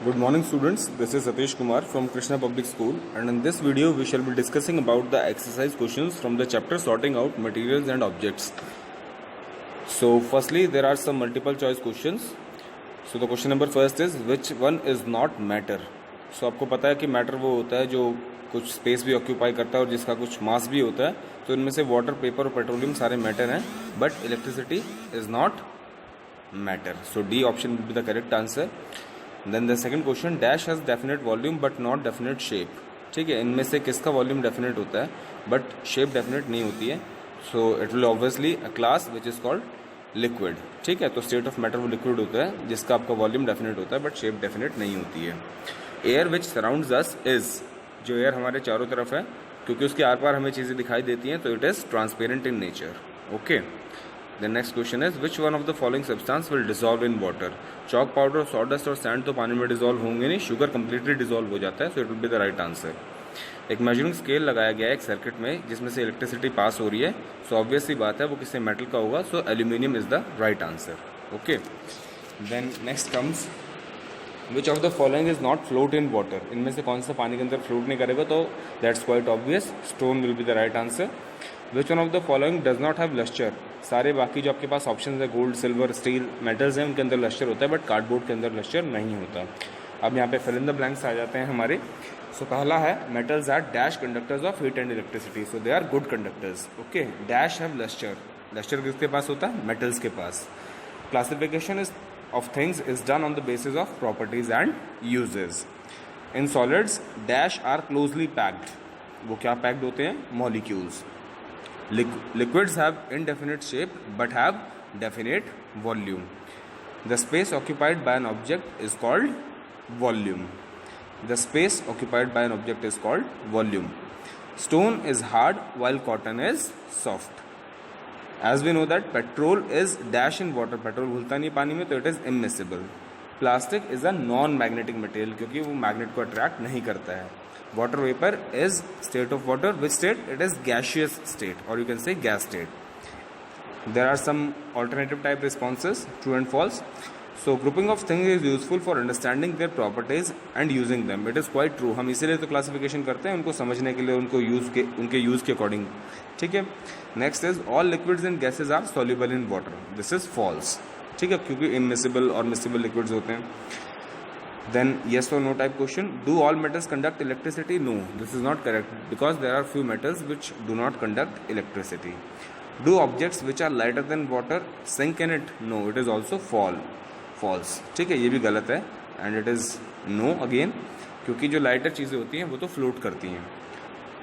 Good morning students, this is Satish Kumar from Krishna Public School, and in this video we shall be discussing about the exercise questions from the chapter sorting out materials and objects. So firstly there are some multiple choice questions. So the question number first is which one is not matter. So आपको पता है कि matter वो होता है जो कुछ space भी ऑक्यूपाई करता है और जिसका कुछ मास भी होता है. तो इनमें से वाटर, पेपर और पेट्रोलियम सारे मैटर हैं, but electricity is not matter. So D option will be the correct answer. Then the second question, dash has definite volume but not definite shape. ठीक है, इनमें से किसका वॉल्यूम डेफिनेट होता है बट शेप डेफिनेट नहीं होती है. So it will obviously a class which is called liquid. ठीक है, तो स्टेट ऑफ मैटर वो लिक्विड होता है जिसका आपका वॉल्यूम डेफिनेट होता है बट शेप डेफिनेट नहीं होती है. Air which surrounds us is, जो एयर हमारे चारों तरफ है, क्योंकि उसके आर पार हमें चीज़ें दिखाई देती हैं, तो it is transparent in nature. Okay. The next question is which one of the following substance will dissolve in water. Chalk powder, sawdust और सैंड तो पानी में डिसॉल्व होंगे नहीं, शुगर कंप्लीटली डिसॉल्व हो जाता है, so it will be the right answer. एक मेजरिंग स्केल लगाया गया है एक सर्किट में जिसमें से इलेक्ट्रिसिटी पास हो रही है, सो ऑब्वियस सी बात है वो किसी मेटल का होगा, so aluminium is the right answer. Okay. Then next comes which of the following is not float in water. इनमें से कौन सा पानी के अंदर फ्लोट नहीं करेगा, तो that's quite obvious, stone will be the right answer. Which one of the following does not have lustre. सारे बाकी जो आपके पास ऑप्शन है, गोल्ड, सिल्वर, स्टील, मेटल्स हैं, उनके अंदर लस्टर होता है बट कार्डबोर्ड के अंदर लस्टर नहीं होता. अब यहाँ पे फिल इन द ब्लैंक्स आ जाते हैं हमारे. सो पहला है metals are dash conductors of heat and electricity, so they are good conductors. Okay. Dash have lustre. Lustre किसके पास होता है? मेटल्स के पास. Classification is of things is done on the basis of properties and uses. In solids, dash are closely packed. वो क्या packed होते हैं? Molecules. Liquids have indefinite shape but have definite volume. The space occupied by an object is called volume. The space occupied by an object is called volume. Stone is hard while cotton is soft. As we know that petrol is dash in water, petrol घुलता नहीं पानी में, तो it is immiscible. Plastic is a non magnetic material क्योंकि वो magnet को attract नहीं करता है. Water vapour is state of water, which state? It is gaseous state और you can say gas state. There are some alternative type responses, true and false. So grouping of things is useful for understanding their properties and using them. It is quite true. हम इसीलिए तो classification करते हैं, उनको समझने के लिए, उनको उनके यूज़ के अकॉर्डिंग. ठीक है. Next is all liquids and gases are soluble in water. This is false. ठीक है, क्योंकि इमिसिबल और मिसिबल लिक्विड्स होते हैं. देन येस और no type question, do all metals conduct electricity? No, this is not correct because there are few metals which do not conduct electricity. Do objects which are lighter than water sink in it? No, it is also false. ठीक है, ये भी गलत है and it is no again, क्योंकि जो lighter चीज़ें होती हैं वो तो फ्लोट करती हैं.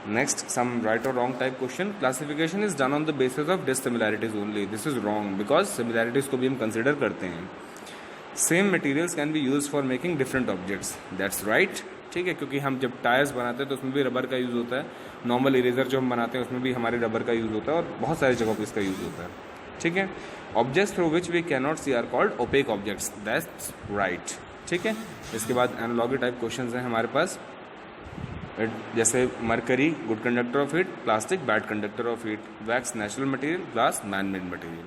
नेक्स्ट, सम राइट और wrong type question. Classification is done on the basis of dissimilarities only. This is wrong because similarities को भी हम कंसिडर करते हैं. Same materials can be use for making different objects. That's right. ठीक है, क्योंकि हम जब टायर्स बनाते हैं तो उसमें भी रबर का यूज़ होता है. नॉर्मल इरेजर जो हम बनाते हैं उसमें भी हमारे रबर का यूज़ होता है और बहुत सारी जगहों पर इसका यूज़ होता है. ठीक है. Objects through which we can not see are called opaque objects. That's right. ठीक है. इसके बाद एनालॉजी टाइप क्वेश्चन हैं हमारे पास, जैसे mercury good conductor of heat, plastic bad conductor of heat, wax natural material, glass man made material.